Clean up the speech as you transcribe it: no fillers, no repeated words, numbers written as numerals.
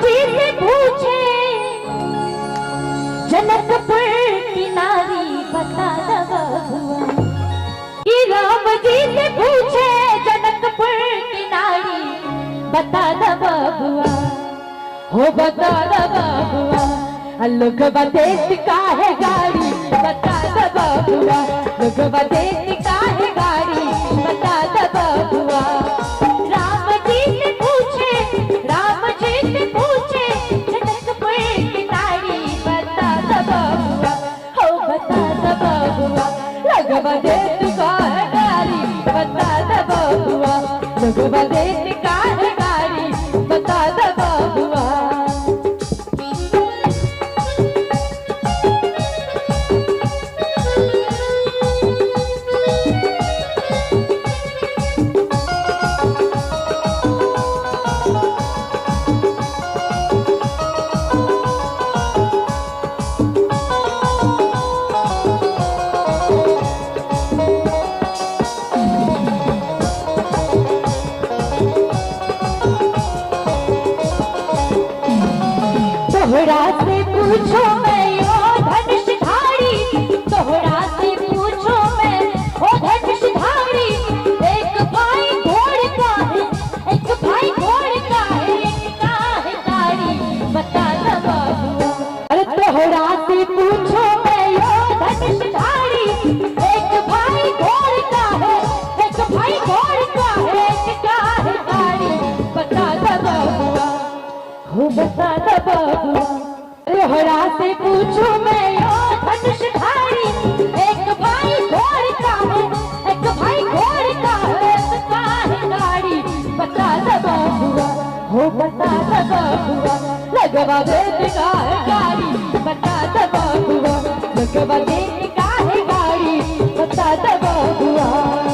जी से पूछे जनकपुर की नारी बता द बबुआ। कि राम जी से पूछे जनकपुर की नारी बता द बबुआ। हो बता द बबुआ। लोग देश का है गाड़ी बता द बबुआ। लोग देश का है गाड़ी बता द बबुआ। राम जी से पूछे जनकपुर की नारी बता द बबुआ। हो बता द बबुआ। लोग देश का है गाड़ी बता द बबुआ। लोग देश का है गाड़ी बता द बबुआ। तोहरा से पूछो मैं ओ धनुषधारी। तोहरा से पूछो मैं ओ धनुषधारी। एक भाई घोड़ का है, एक भाई घोड़ का है, एक का है गाड़ी बता द बबुआ। अरे तोहरा से पूछो मैं ओ धनुषधारी। एक भाई घोड़ का है, एक भाई घोड़ का है, एक का है गाड़ी बता द बबुआ। हो बता द बबुआ। तोहरा से पूछो मैं ओ धनुषधारी। एक भाई घोड़ का है, एक भाई घोड़ का है, एक का है गाड़ी बता द बबुआ। हो बता द बबुआ। लगवा देने का है गाड़ी बता द बबुआ। लगवा देने का है गाड़ी बता द बबुआ।